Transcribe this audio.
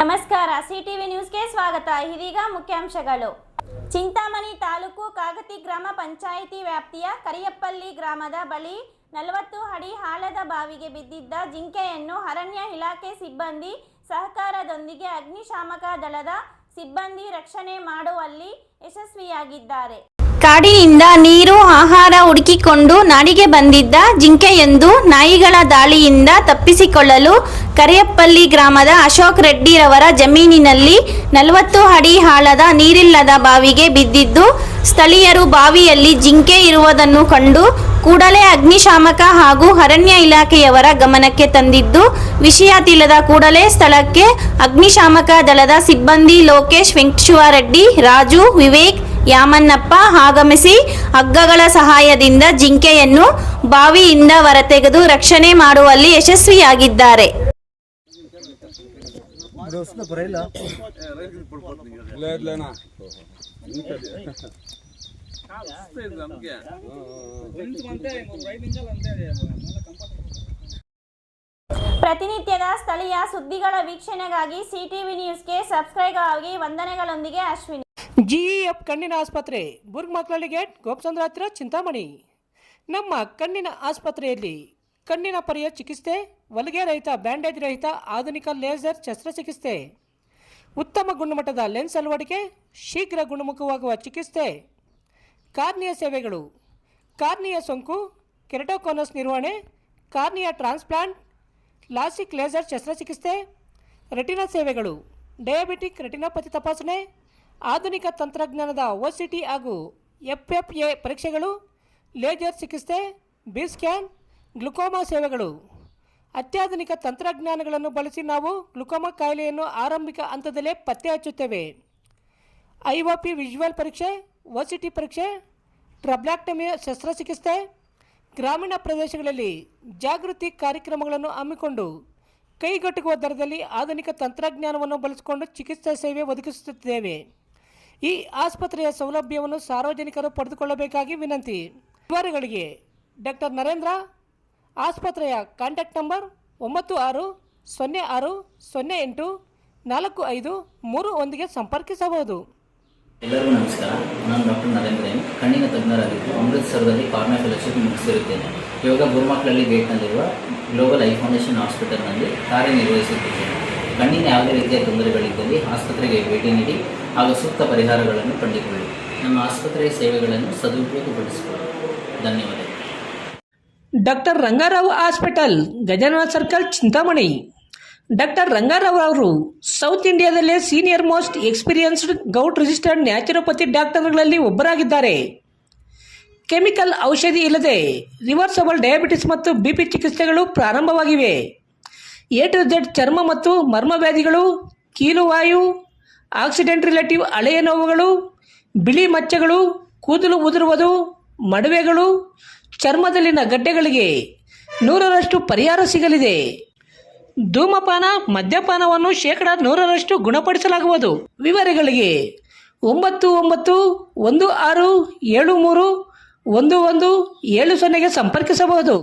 ನಮಸ್ಕಾರ, ಸಿಟಿವಿ ನ್ಯೂಸ್ಗೆ ಸ್ವಾಗತ. ಇದೀಗ ಮುಖ್ಯಾಂಶಗಳು. ಚಿಂತಾಮಣಿ ತಾಲೂಕು ಕಾಗತಿ ಗ್ರಾಮ ಪಂಚಾಯಿತಿ ವ್ಯಾಪ್ತಿಯ ಕರಿಯಪ್ಪಲ್ಲಿ ಗ್ರಾಮದ ಬಳಿ 40 ಅಡಿ ಆಳದ ಬಾವಿಗೆ ಬಿದ್ದಿದ್ದ ಜಿಂಕೆಯನ್ನು ಅರಣ್ಯ ಇಲಾಖೆ ಸಿಬ್ಬಂದಿ ಸಹಕಾರದೊಂದಿಗೆ ಅಗ್ನಿಶಾಮಕ ದಳದ ಸಿಬ್ಬಂದಿ ರಕ್ಷಣೆ ಮಾಡುವಲ್ಲಿ ಯಶಸ್ವಿಯಾಗಿದ್ದಾರೆ. ಕಾಡಿನಿಂದ ನೀರು ಆಹಾರ ಹುಡುಕಿಕೊಂಡು ನಾಡಿಗೆ ಬಂದಿದ್ದ ಜಿಂಕೆಯೊಂದು ನಾಯಿಗಳ ದಾಳಿಯಿಂದ ತಪ್ಪಿಸಿಕೊಳ್ಳಲು ಕರಿಯಪ್ಪಲ್ಲಿ ಗ್ರಾಮದ ಅಶೋಕ್ ರೆಡ್ಡಿರವರ ಜಮೀನಿನಲ್ಲಿ 40 ಅಡಿ ಆಳದ ನೀರಿಲ್ಲದ ಬಾವಿಗೆ ಬಿದ್ದಿದ್ದು, ಸ್ಥಳೀಯರು ಬಾವಿಯಲ್ಲಿ ಜಿಂಕೆ ಇರುವುದನ್ನು ಕಂಡು ಕೂಡಲೇ ಅಗ್ನಿಶಾಮಕ ಹಾಗೂ ಅರಣ್ಯ ಇಲಾಖೆಯವರ ಗಮನಕ್ಕೆ ತಂದಿದ್ದು, ವಿಷಯ ತಿಳಿದ ಕೂಡಲೇ ಸ್ಥಳಕ್ಕೆ ಅಗ್ನಿಶಾಮಕ ದಳದ ಸಿಬ್ಬಂದಿ ಲೋಕೇಶ್, ವೆಂಕಟೇಶ್ವರರೆಡ್ಡಿ, ರಾಜು, ವಿವೇಕ್, ಯಾಮನ್ನಪ್ಪ ಆಗಮಿಸಿ ಹಗ್ಗಗಳ ಸಹಾಯದಿಂದ ಜಿಂಕೆಯನ್ನು ಬಾವಿಯಿಂದ ಹೊರತೆಗೆದು ರಕ್ಷಣೆ ಮಾಡುವಲ್ಲಿ ಯಶಸ್ವಿಯಾಗಿದ್ದಾರೆ. ಪ್ರತಿನಿತ್ಯದ ಸ್ಥಳೀಯ ಸುದ್ದಿಗಳ ವೀಕ್ಷಣೆಗಾಗಿ ಸಿಟಿವಿ ನ್ಯೂಸ್ಗೆ ಸಬ್ಸ್ಕ್ರೈಬ್ ಆಗಿ. ವಂದನೆಗಳೊಂದಿಗೆ ಅಶ್ವಿನಿ. ಜಿಇಎಫ್ ಕಣ್ಣಿನ ಆಸ್ಪತ್ರೆ, ಬುರ್ಗ್ಮಕ್ಲಳ್ಳಿ ಗೇಟ್, ಗೋಪಚಂದ್ರ ಹತ್ರ, ಚಿಂತಾಮಣಿ. ನಮ್ಮ ಕಣ್ಣಿನ ಆಸ್ಪತ್ರೆಯಲ್ಲಿ ಕಣ್ಣಿನ ಪೊರೆಯ ಚಿಕಿತ್ಸೆ, ಹೊಲಿಗೆ ರಹಿತ, ಬ್ಯಾಂಡೇಜ್ ರಹಿತ ಆಧುನಿಕ ಲೇಸರ್ ಶಸ್ತ್ರಚಿಕಿತ್ಸೆ, ಉತ್ತಮ ಗುಣಮಟ್ಟದ ಲೆನ್ಸ್ ಅಳವಡಿಕೆ, ಶೀಘ್ರ ಗುಣಮುಖವಾಗುವ ಚಿಕಿತ್ಸೆ, ಕಾರ್ನಿಯ ಸೇವೆಗಳು, ಕಾರ್ನಿಯ ಸೋಂಕು, ಕೆರಟೋಕೋನಸ್ ನಿರ್ವಹಣೆ, ಕಾರ್ನಿಯ ಟ್ರಾನ್ಸ್ಪ್ಲಾಂಟ್, ಲಾಸಿಕ್ ಲೇಸರ್ ಶಸ್ತ್ರಚಿಕಿತ್ಸೆ, ರೆಟಿನಾ ಸೇವೆಗಳು, ಡಯಾಬಿಟಿಕ್ ರೆಟಿನೋಪತಿ ತಪಾಸಣೆ, ಆಧುನಿಕ ತಂತ್ರಜ್ಞಾನದ OCT ಹಾಗೂ FFA ಪರೀಕ್ಷೆಗಳು, ಲೇಸರ್ ಚಿಕಿತ್ಸೆ, ಬಿ ಸ್ಕ್ಯಾನ್, ಗ್ಲುಕೋಮಾ ಸೇವೆಗಳು. ಅತ್ಯಾಧುನಿಕ ತಂತ್ರಜ್ಞಾನಗಳನ್ನು ಬಳಸಿ ನಾವು ಗ್ಲುಕೋಮಾ ಕಾಯಿಲೆಯನ್ನು ಆರಂಭಿಕ ಹಂತದಲ್ಲೇ ಪತ್ತೆ ಹಚ್ಚುತ್ತೇವೆ. IOP ವಿಜುವಲ್ ಪರೀಕ್ಷೆ, OCT ಪರೀಕ್ಷೆ, ಟ್ರಬ್ಲಾಕ್ಟಮಿ ಶಸ್ತ್ರಚಿಕಿತ್ಸೆ, ಗ್ರಾಮೀಣ ಪ್ರದೇಶಗಳಲ್ಲಿ ಜಾಗೃತಿ ಕಾರ್ಯಕ್ರಮಗಳನ್ನು ಹಮ್ಮಿಕೊಂಡು ಕೈಗೆಟುಕುವ ದರದಲ್ಲಿ ಆಧುನಿಕ ತಂತ್ರಜ್ಞಾನವನ್ನು ಬಳಸಿಕೊಂಡು ಚಿಕಿತ್ಸಾ ಸೇವೆ ಒದಗಿಸುತ್ತಿದ್ದೇವೆ. ಈ ಆಸ್ಪತ್ರೆಯ ಸೌಲಭ್ಯವನ್ನು ಸಾರ್ವಜನಿಕರು ಪಡೆದುಕೊಳ್ಳಬೇಕಾಗಿ ವಿನಂತಿ. ವಿವರಗಳಿಗೆ ಡಾಕ್ಟರ್ ನರೇಂದ್ರ, ಆಸ್ಪತ್ರೆಯ ಕಾಂಟ್ಯಾಕ್ಟ್ ನಂಬರ್ 9606084531 ಸಂಪರ್ಕಿಸಬಹುದು. ಎಲ್ಲರಿಗೂ ನಮಸ್ಕಾರ. ನಾನು ಡಾಕ್ಟರ್ ನರೇಂದ್ರ ಎಂ, ಕಣ್ಣಿನ ತಜ್ಞರಾಗಿದ್ದು ಅಮೃತಸರದಲ್ಲಿ ಕಾರ್ನಿಯಾ ಫೆಲೋಶಿಪ್ ಮುಗಿಸಿರುತ್ತೇನೆ. ಇವಾಗ ಬುರ್ಗ್ಮಕ್ಲಳ್ಳಿ ಗೇಟ್ನಲ್ಲಿರುವ ಗ್ಲೋಬಲ್ ಐ ಫೌಂಡೇಶನ್ ಹಾಸ್ಪಿಟಲ್ನಲ್ಲಿ ಕಾರ್ಯನಿರ್ವಹಿಸುತ್ತಿದ್ದೇನೆ. ಕಣ್ಣಿನ ಯಾವುದೇ ರೀತಿಯ ತೊಂದರೆಗಳಿದ್ದಲ್ಲಿ ಆಸ್ಪತ್ರೆಗೆ ಭೇಟಿ ನೀಡಿ ಹಾಗೂ ಸೂಕ್ತ ಪರಿಹಾರಗಳನ್ನು ಕಂಡುಕೊಳ್ಳಿ. ನಮ್ಮ ಆಸ್ಪತ್ರೆಯ ಸೇವೆಗಳನ್ನು ಸದುಪಯೋಗಪಡಿಸಿಕೊಳ್ಳಿ. ಧನ್ಯವಾದ. Doctor Rangarao hospital, Gajanana circle, Chintamani. Doctor Rangarao ಅವರು ಸೌತ್ ಇಂಡಿಯಾದಲ್ಲೇ ಸೀನಿಯರ್ ಮೋಸ್ಟ್ ಎಕ್ಸ್ಪೀರಿಯನ್ಸ್ಡ್ ಗೌಟ್ ರಿಜಿಸ್ಟರ್ಡ್ ನ್ಯಾಚುರೋಪತಿ ಡಾಕ್ಟರ್ಗಳಲ್ಲಿ ಒಬ್ಬರಾಗಿದ್ದಾರೆ. ಕೆಮಿಕಲ್ ಔಷಧಿ ಇಲ್ಲದೆ ರಿವರ್ಸಬಲ್ ಡಯಾಬಿಟಿಸ್ ಮತ್ತು BP ಚಿಕಿತ್ಸೆಗಳು ಪ್ರಾರಂಭವಾಗಿವೆ. A to Z ಚರ್ಮ ಮತ್ತು ಮರ್ಮ ವ್ಯಾಧಿಗಳು, ಕೀಲುವಾಯು, ಆಕ್ಸಿಡೆಂಟ್ ರಿಲೇಟಿವ್ ಹಳೆಯ ನೋವುಗಳು, ಬಿಳಿ ಮಚ್ಚೆಗಳು, ಕೂದಲು ಉದುರುವುದು, ಮಡುವೆಗಳು, ಚರ್ಮದಲ್ಲಿನ ಗಡ್ಡೆಗಳಿಗೆ 100% ಪರಿಹಾರ ಸಿಗಲಿದೆ. ಧೂಮಪಾನ, ಮದ್ಯಪಾನವನ್ನು 100% ಗುಣಪಡಿಸಲಾಗುವುದು. ವಿವರಗಳಿಗೆ 9916731170 ಸಂಪರ್ಕಿಸಬಹುದು.